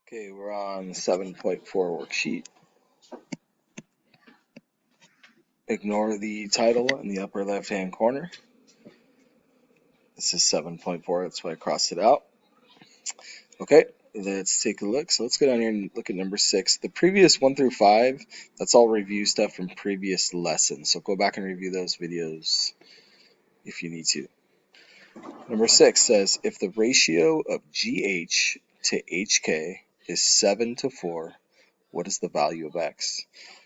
Okay, we're on 7.4 worksheet. Ignore the title in the upper left-hand corner. This is 7.4, that's why I crossed it out. Okay, let's take a look. So let's go down here and look at number 6. The previous 1 through 5, that's all review stuff from previous lessons. So go back and review those videos if you need to. Number 6 says, if the ratio of GH to HK is 7 to 4, what is the value of X?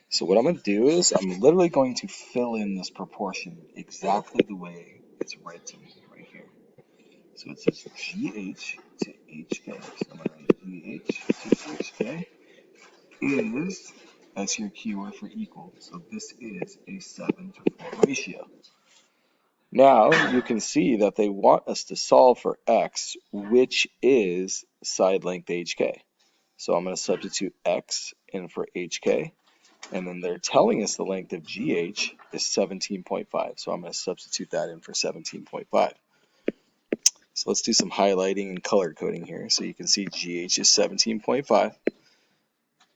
So what I'm going to do is I'm literally going to fill in this proportion exactly the way it's read to me right here. So it says GH to HK. So I'm going to write GH to HK is, that's your keyword for equal. So this is a 7 to 4 ratio. Now you can see that they want us to solve for X, which is side length HK. So I'm going to substitute X in for HK. And then they're telling us the length of GH is 17.5. So I'm going to substitute that in for 17.5. So let's do some highlighting and color coding here. So you can see GH is 17.5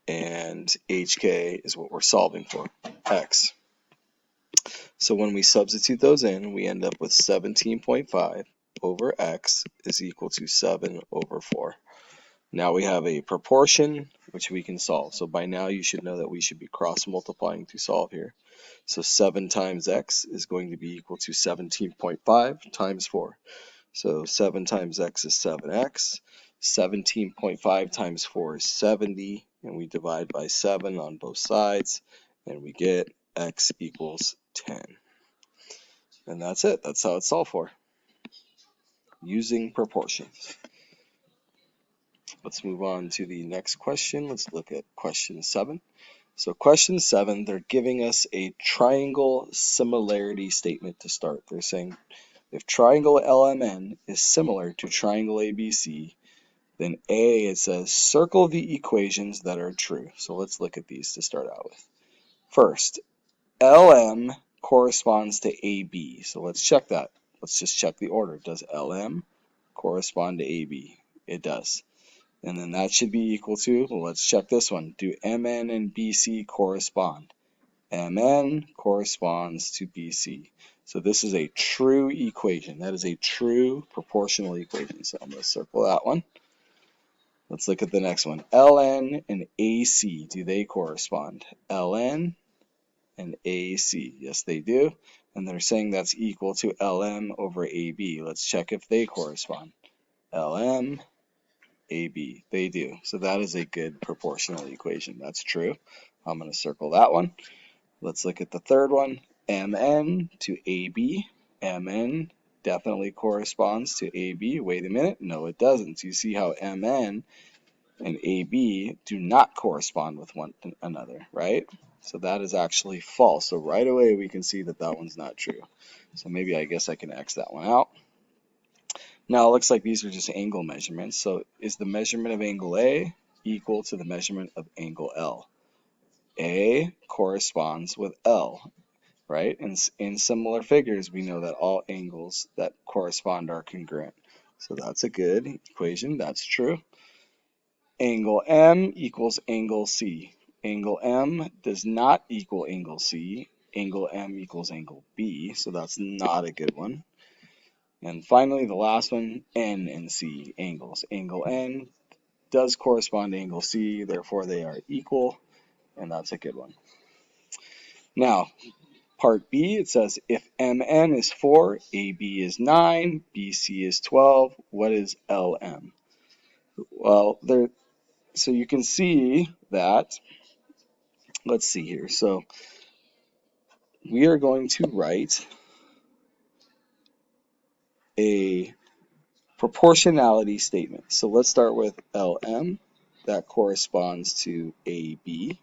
and HK is what we're solving for, X. So when we substitute those in, we end up with 17.5 over X is equal to 7 over 4. Now we have a proportion which we can solve. So by now you should know that we should be cross multiplying to solve here. So 7 times X is going to be equal to 17.5 times 4. So 7 times X is 7X. 17.5 times 4 is 70. And we divide by 7 on both sides. And we get X equals 10. And that's it. That's how it's solved for. Using proportions. Let's move on to the next question. Let's look at question 7. So question 7, they're giving us a triangle similarity statement to start. They're saying if triangle LMN is similar to triangle ABC, then A, it says circle the equations that are true. So let's look at these to start out with. First, LM corresponds to AB. So let's check that. Let's just check the order. Does LM correspond to AB? It does. And then that should be equal to, well, let's check this one. Do MN and BC correspond? MN corresponds to BC. So this is a true equation. That is a true proportional equation. So I'm going to circle that one. Let's look at the next one. LN and AC, do they correspond? LN and AC, yes they do. And they're saying that's equal to LM over AB. Let's check if they correspond. LM AB, they do. So that is a good proportional equation. That's true. I'm going to circle that one. Let's look at the third one. MN to AB. MN definitely corresponds to AB. Wait a minute. No, it doesn't. You see how MN and AB do not correspond with one another, right? So that is actually false. So right away we can see that that one's not true. So maybe I guess I can X that one out. Now it looks like these are just angle measurements. So is the measurement of angle A equal to the measurement of angle L? A corresponds with L, right? And in similar figures, we know that all angles that correspond are congruent. So that's a good equation. That's true. Angle M equals angle C. Angle M does not equal angle C. Angle M equals angle B. So that's not a good one. And finally, the last one, N and C angles. Angle N does correspond to angle C, therefore they are equal, and that's a good one. Now, part B, it says if MN is 4, AB is 9, BC is 12, what is LM? Well, so you can see that, let's see here. So we are going to write a proportionality statement. So let's start with LM. That corresponds to AB.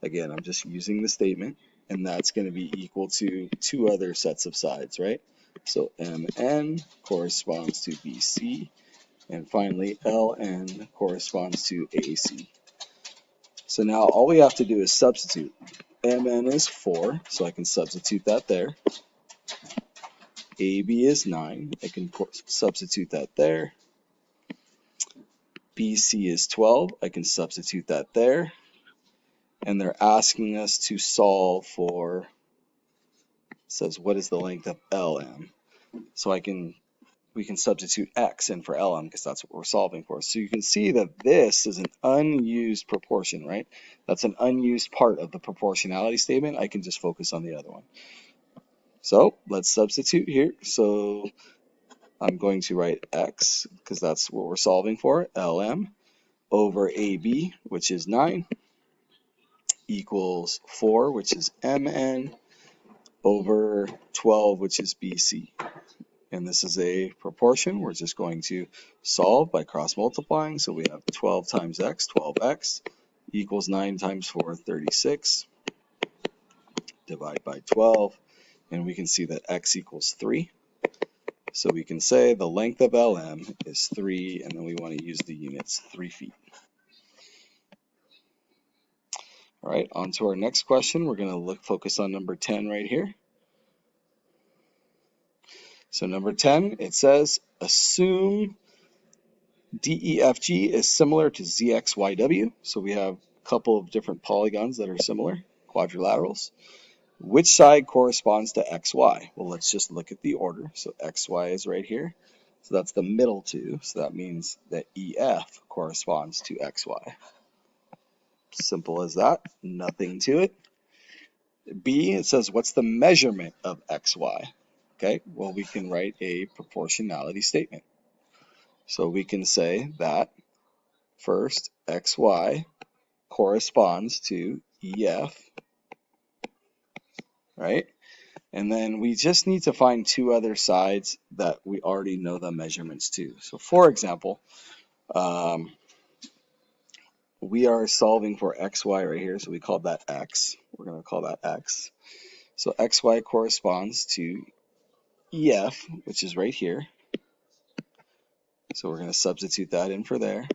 Again, I'm just using the statement, and that's going to be equal to two other sets of sides, right? So MN corresponds to BC, and finally LN corresponds to AC. So now all we have to do is substitute. MN is 4, so I can substitute that there. AB is 9, I can substitute that there. BC is 12. I can substitute that there. And they're asking us to solve for, says, what is the length of LM? So we can substitute X in for LM because that's what we're solving for. So you can see that this is an unused proportion, right? That's an unused part of the proportionality statement. I can just focus on the other one. So let's substitute here. So I'm going to write X because that's what we're solving for, LM, over AB, which is 9, equals 4, which is MN, over 12, which is BC. And this is a proportion. We're just going to solve by cross multiplying. So we have 12 times x, 12x, equals 9 times 4, 36. Divide by 12, and we can see that x equals 3. So we can say the length of LM is 3, and then we want to use the units 3 feet. All right, on to our next question. We're going to focus on number 10 right here. So number 10, it says, assume DEFG is similar to ZXYW. So we have a couple of different polygons that are similar, quadrilaterals. Which side corresponds to XY? Well, let's just look at the order. So XY is right here. So that's the middle two. So that means that EF corresponds to XY. Simple as that. Nothing to it. B, it says, what's the measurement of XY? Okay, well, we can write a proportionality statement. So we can say that first, XY corresponds to EF, right? And then we just need to find two other sides that we already know the measurements to. So for example, we are solving for XY right here, so we call that X. We're going to call that X. So XY corresponds to EF, which is right here. So we're going to substitute that in for there.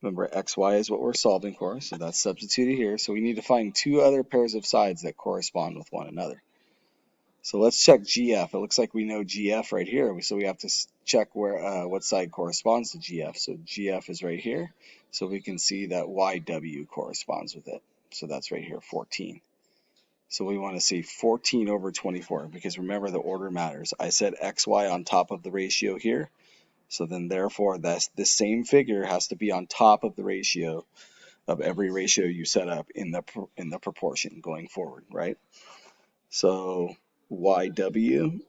Remember, XY is what we're solving for, so that's substituted here. So we need to find two other pairs of sides that correspond with one another. So let's check GF. It looks like we know GF right here, so we have to check where what side corresponds to GF. So GF is right here, so we can see that YW corresponds with it. So that's right here, 14. So we want to see 14 over 24, because remember, the order matters. I said XY on top of the ratio here, so then therefore this same figure has to be on top of the ratio of every ratio you set up in the proportion going forward, right? So YW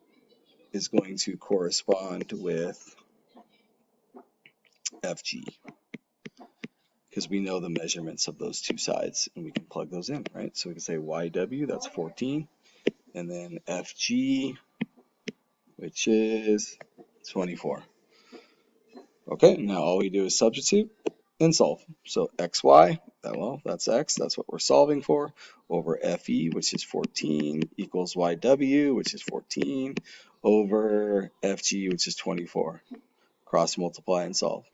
is going to correspond with FG, because we know the measurements of those two sides and we can plug those in, right? So we can say YW, that's 14, and then FG, which is 24. Okay, now all we do is substitute and solve. So XY, well, that's X, that's what we're solving for, over FE, which is 14, equals YW, which is 14, over FG, which is 24. Cross multiply and solve.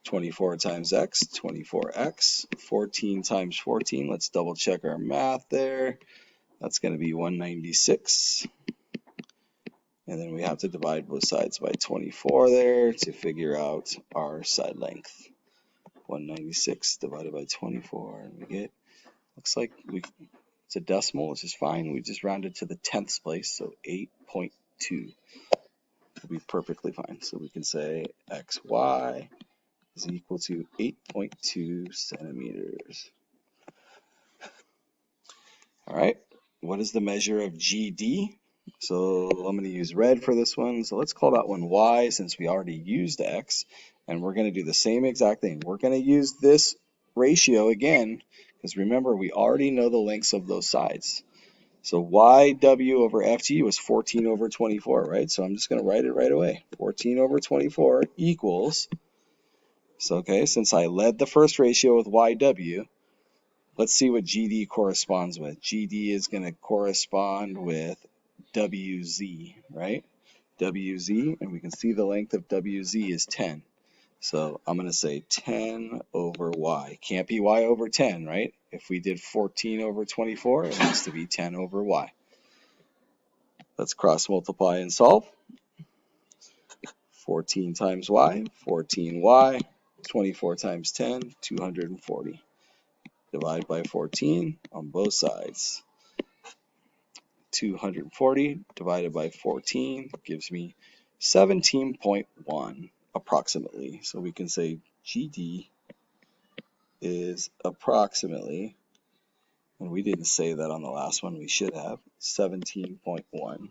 24 times X, 24X, 14 times 14, let's double check our math there. That's going to be 196. And then we have to divide both sides by 24 there to figure out our side length. 196 divided by 24, and we get, looks like it's a decimal, which is fine. We just rounded to the 10th place, so 8.2 will be perfectly fine. So we can say XY is equal to 8.2 centimeters. All right, what is the measure of GD? So I'm going to use red for this one. So let's call that one Y, since we already used X. And we're going to do the same exact thing. We're going to use this ratio again, because remember, we already know the lengths of those sides. So YW over FG was 14 over 24, right? So I'm just going to write it right away. 14 over 24 equals, so okay, since I led the first ratio with YW, let's see what GD corresponds with. GD is going to correspond with WZ, right? WZ, and we can see the length of WZ is 10. So I'm going to say 10 over Y. Can't be Y over 10, right? If we did 14 over 24, it has to be 10 over Y. Let's cross multiply and solve. 14 times y, 14y, 24 times 10, 240. Divide by 14 on both sides. 240 divided by 14 gives me 17.1 approximately. So we can say GD is approximately, and we didn't say that on the last one, we should have, 17.1.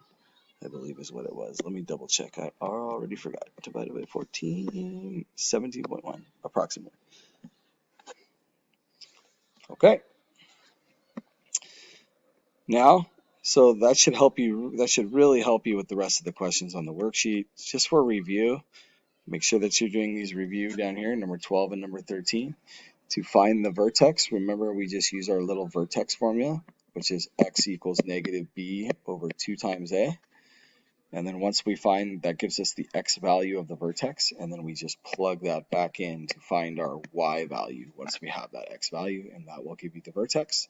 I believe is what it was. Let me double check. I already forgot. Divided by 14, 17.1 approximately. Okay. Now, so that should help you. That should really help you with the rest of the questions on the worksheet. Just for review, make sure that you're doing these review down here, number 12 and number 13. To find the vertex, remember we just use our little vertex formula, which is x equals negative b over 2 times a. And then once we find, that gives us the x value of the vertex, and then we just plug that back in to find our y value once we have that x value, and that will give you the vertex.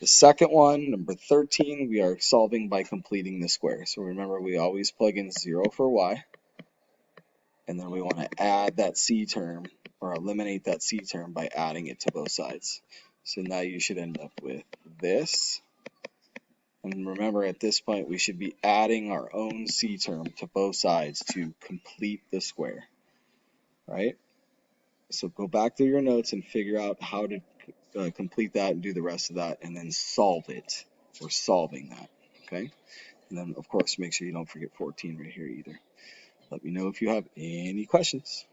The second one, number 13, we are solving by completing the square. So remember, we always plug in 0 for y, and then we want to add that c term, or eliminate that c term by adding it to both sides. So now you should end up with this. And remember, at this point, we should be adding our own c term to both sides to complete the square, right? So go back through your notes and figure out how to complete that and do the rest of that, and then solve it. We're solving that, okay? And then, of course, make sure you don't forget 14 right here either. Let me know if you have any questions.